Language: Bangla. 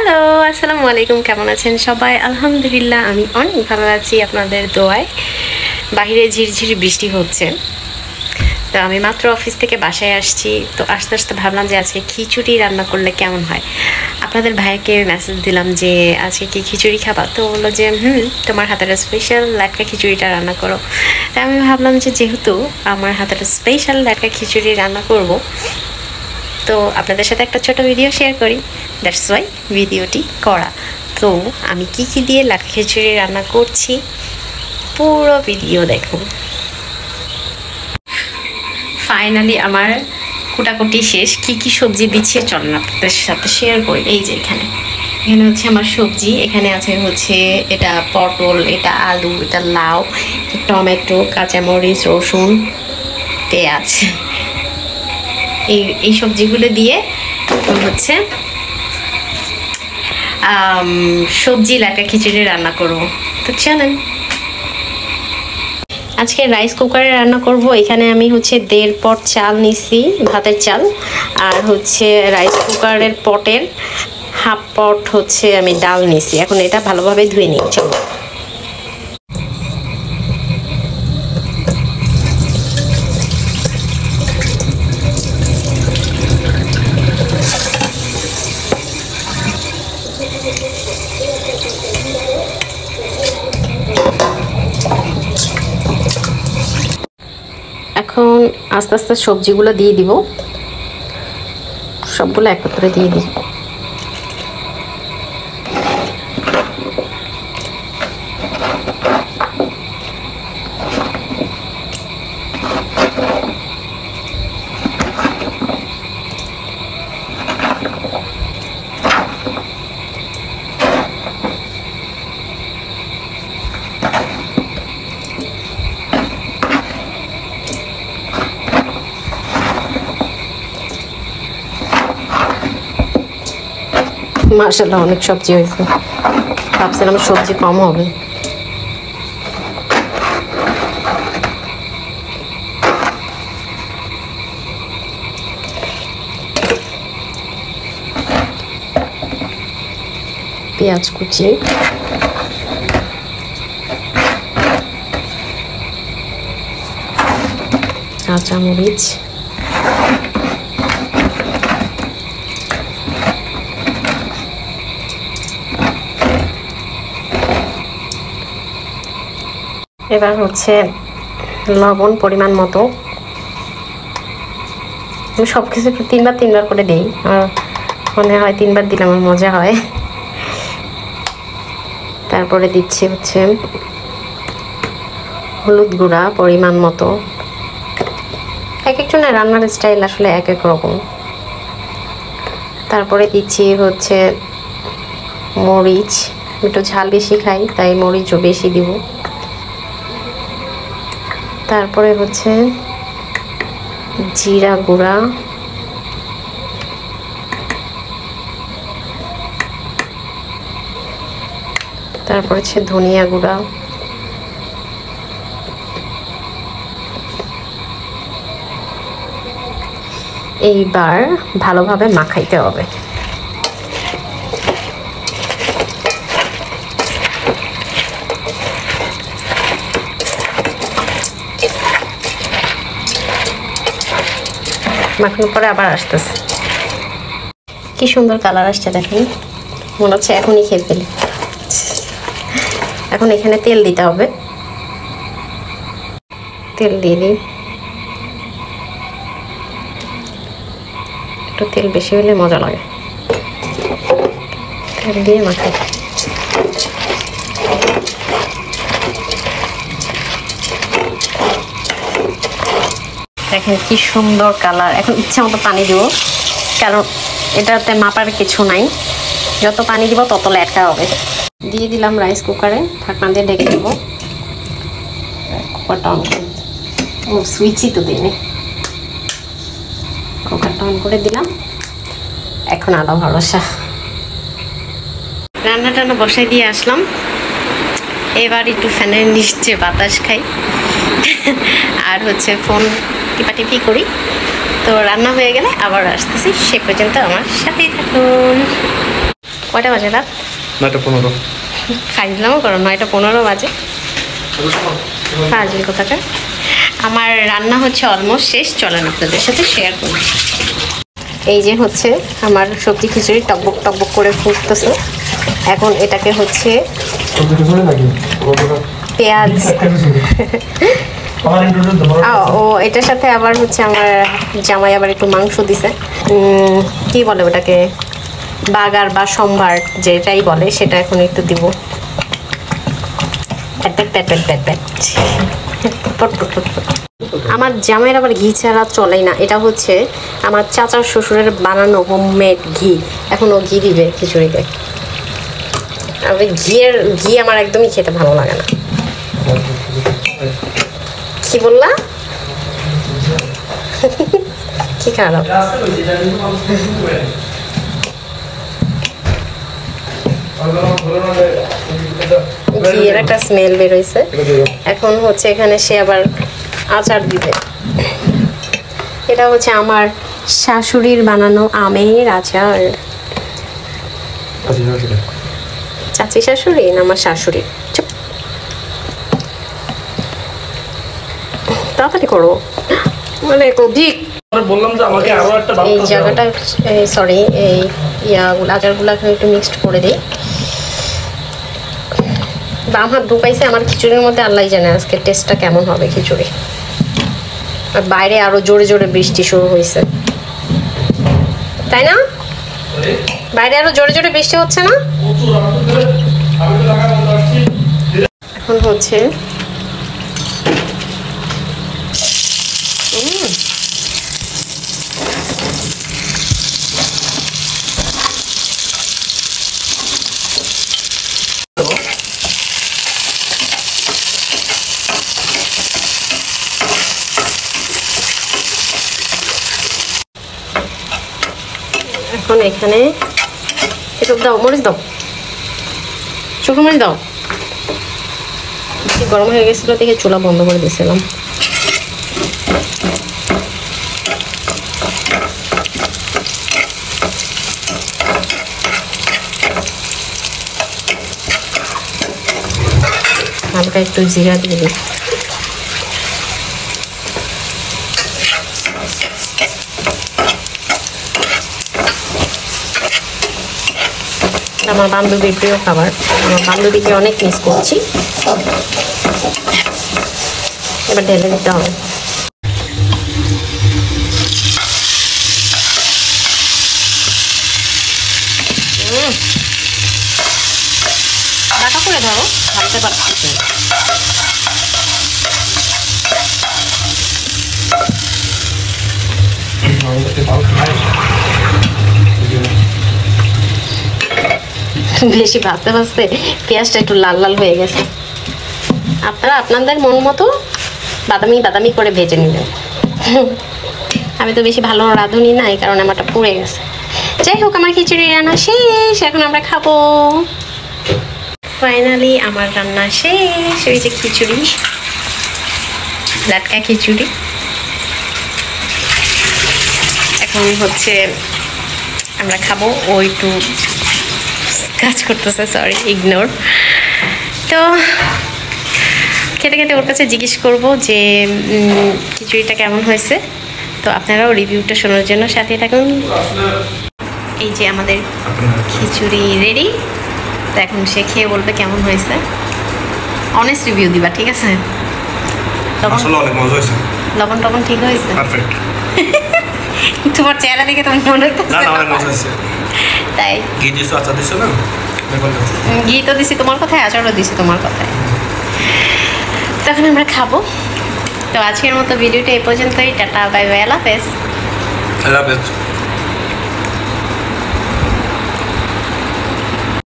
হ্যালো, আসসালামু আলাইকুম। কেমন আছেন সবাই? আলহামদুলিল্লাহ আমি অনেক ভালো আছি আপনাদের দোয়ায়। বাইরে ঝিরঝির বৃষ্টি হচ্ছে, তো আমি মাত্র অফিস থেকে বাসায় আসছি। তো আস্তে আস্তে ভাবলাম যে আজকে খিচুড়ি রান্না করলে কেমন হয়। আপনাদের ভাইকে মেসেজ দিলাম যে আজকে কি খিচুড়ি খাবা, তো বললো যে তোমার হাতের স্পেশাল লাটকা খিচুড়িটা রান্না করো। তাই আমি ভাবলাম যে যেহেতু আমার হাতের স্পেশাল লাটকা খিচুড়ি রান্না করব, তো আপনাদের সাথে একটা ছোট ভিডিও শেয়ার করি। দ্যাটস ওয়াই ভিডিওটি করা। তো আমি কি কি দিয়ে লাটকা খিচুড়ি রান্না করছি পুরো ভিডিও দেখুন। ফাইনালি আমার কুটাকুটি শেষ। কি কি সবজি দিচ্ছি চলেন আপনাদের সাথে শেয়ার করি। এই যে এখানে হচ্ছে আমার সবজি। এখানে আছে হচ্ছে এটা পটল, এটা আলু, এটা লাউ, টমেটো, কাঁচামরিচ, রসুন, পেঁয়াজ। এই সবজিগুলো দিয়ে হচ্ছে সবজি লাটকা খিচুড়ি রান্না করব। তো চলেন। আজকে রাইস কুকারে রান্না করব। এখানে আমি হচ্ছে 1.5 পট চাল নিছি, ভাতের চাল। আর হচ্ছে রাইস কুকারের পটের 1/2 পট হচ্ছে আমি ডাল নিছি। এখন এটা ভালোভাবে ধুয়ে নিই। চলো। এখন আস্তে আস্তে সবজিগুলো দিয়ে দিব, সবগুলো একত্রে দিয়ে দিই। মাশাআল্লাহ অনেক সবজি হয়েছে, ভাবছিলাম সবজি কম হবে। পেঁয়াজ কুচি, কাঁচামরিচ, এবার হচ্ছে লবণ পরিমাণ মতো। আমি সব কিছু 3বার করে দিই, আমার মনে হয় 3বার দিলে আমার মজা হয়। তারপরে দিচ্ছি হচ্ছে হলুদ গুঁড়া পরিমাণ মতো। এক একজনের রান্নার স্টাইল আসলে এক এক রকম। তারপরে দিচ্ছি হচ্ছে মরিচ, একটু ঝাল বেশি খাই তাই মরিচও বেশি দিব। তারপরে হচ্ছে জিরা গুঁড়া, তারপর হচ্ছে ধনিয়া গুঁড়া, এইবার ভালোভাবে মাখাইতে হবে। মাখানোর পরে আবার আসতেছে। কি সুন্দর কালার আসছে দেখেন, মনে হচ্ছে এখনই খেয়ে ফেলি। এখন এখানে তেল দিতে হবে, তেল দিয়ে দিই। একটু তেল বেশি হলে মজা লাগে। তেল দিয়ে মাখাই। দেখেন কি সুন্দর কালার। এখন ইচ্ছা মতো পানি দিব, কারণ এটাতে মাপার কিছু নাই, যত পানি দিব তত ল্যাটকা হবে। দিয়ে দিলাম রাইস কুকারে, ঢাকনা দিয়ে ঢেকে দিব। কুকারটা অন করে, ও সুইচই তো দিইনি। কুকারটা অন করে দিলাম। এখন আলো ভরসা। রান্না টান্না বসাই দিয়ে আসলাম। এবার একটু ফ্যানের নিচে বাতাস খাই আর হচ্ছে ফোন টিপাটিপি করি। তো রান্না হয়ে গেলে আবার আসতেছি, সে পর্যন্ত আমার সাথেই থাকুন। কয়টা বাজে রাত? 9:15। খাইলামও করো, 9:15 বাজে। ফাজিল কোথাকার। আমার রান্না হচ্ছে অলমোস্ট শেষ, চলেন আপনাদের সাথে শেয়ার করি। এই যে হচ্ছে আমার সবজি খিচুড়ি টকবক টকবক করে ফুটতেছে। এখন এটাকে হচ্ছে পেঁয়াজ ও এটার সাথে আবার হচ্ছে আমার জামাই আবার একটু মাংস দিছে, কি বলে ওটাকে, বাগার বা সম্ভার যেটাই বলে সেটা এখন একটু দিব। আমার জামাইয়ের আবার ঘি ছাড়া চলেই না। এটা হচ্ছে আমার চাচার শ্বশুরের বানানো হোমমেড ঘি। এখন ও ঘি দিবে খিচুড়িতে। আর ঘি আমার একদমই খেতে ভালো লাগে না। কি বললা? কি খারাপ? ঘিয়ের একটা স্মেল বেরোইছে। এখন হচ্ছে এখানে সে আবার আচার দিবে। এটা হচ্ছে আমার শাশুড়ির বানানো আমের আচার। চাচি শাশুড়ি না আমার শাশুড়ি? চুপ, তাড়াতাড়ি করো, মানে অধিক বললাম যে আমাকে আরো একটা এই জায়গাটা, সরি, এই আচারগুলো একটু মিক্সড করে দিই। বাম হাত ঢুকাইছে আমার খিচুড়ির মধ্যে, আল্লাহ জানে আজকে টেস্টটা কেমন হবে খিচুড়ি। আর বাইরে আরো জোরে জোরে বৃষ্টি শুরু হয়েছে, তাই না? বাইরে আরো জোরে জোরে বৃষ্টি হচ্ছে না? এখন হচ্ছে এখন এখানে একটু দাও, মরিচ দাও, শুকনো মরিচ দাও। গরম হয়ে গেছিলো দেখে চুলা বন্ধ করে দিয়েছিলাম। হালকা একটু জিরা দিয়ে দিই। আমার বান্ধবীর প্রিয় খাবার, আমার বান্ধবীকে অনেক মিস করছি। এবার ঢেলে দিতে হবে। ডাকা করে ধরো, হালতে পারছি। বেশি ভাজতে ভাজতে পেঁয়াজটা একটু লাল লাল হয়ে গেছে। আপনারা আপনাদের মন মতো বাদামি বাদামি করে ভেজে নেবেন। আমি তো বেশি ভালো রাঁধুনি না, এই কারণে আমারটা পুড়ে গেছে। যাই হোক, আমার খিচুড়ি রান্না শেষ, এখন আমরা খাবো। ফাইনালি আমার রান্না শেষ। ওই যে খিচুড়ি, লাটকা খিচুড়ি। এখন হচ্ছে আমরা খাবো। ও একটু কাজ করতেছে, সরি, ইগনোর। তো খেতে খেতে ওর কাছে জিজ্ঞেস করবো যে খিচুড়িটা কেমন হয়েছে। তো আপনারাও রিভিউটা শোনার জন্য সাথে থাকুন। এই যে আমাদের খিচুড়ি রেডি। তো এখন সে খেয়ে বলবে কেমন হয়েছে। অনেস্ট রিভিউ দিবা, ঠিক আছে? লবণ টবণ ঠিক হয়েছে? তোমার চেহারা দেখে তোমার মনে হচ্ছে তাই। ঘি তো দিছি তোমার কথায়, আচারও দিছি তোমার কথায়। তখন আমরা খাবো। তো আজকের মতো ভিডিওটা এই পর্যন্তই। টাটা, বাই বাই, আল্লাহ হাফেজ।